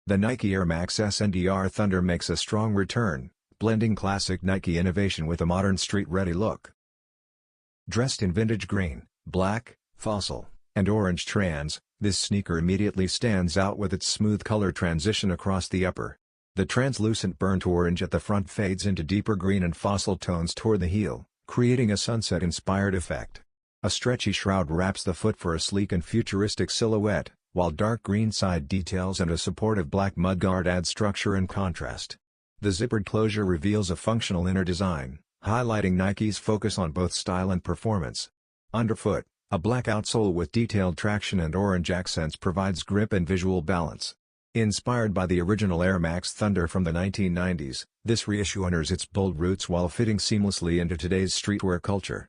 The Nike Air Max SNDR Thunder makes a strong return, blending classic Nike innovation with a modern street-ready look. Dressed in vintage green, black, fossil, and orange trans, this sneaker immediately stands out with its smooth color transition across the upper. The translucent burnt orange at the front fades into deeper green and fossil tones toward the heel, creating a sunset-inspired effect. A stretchy shroud wraps the foot for a sleek and futuristic silhouette, while dark green side details and a supportive black mudguard add structure and contrast. The zippered closure reveals a functional inner design, highlighting Nike's focus on both style and performance. Underfoot, a black outsole with detailed traction and orange accents provides grip and visual balance. Inspired by the original Air Max Thunder from the 1990s, this reissue honors its bold roots while fitting seamlessly into today's streetwear culture.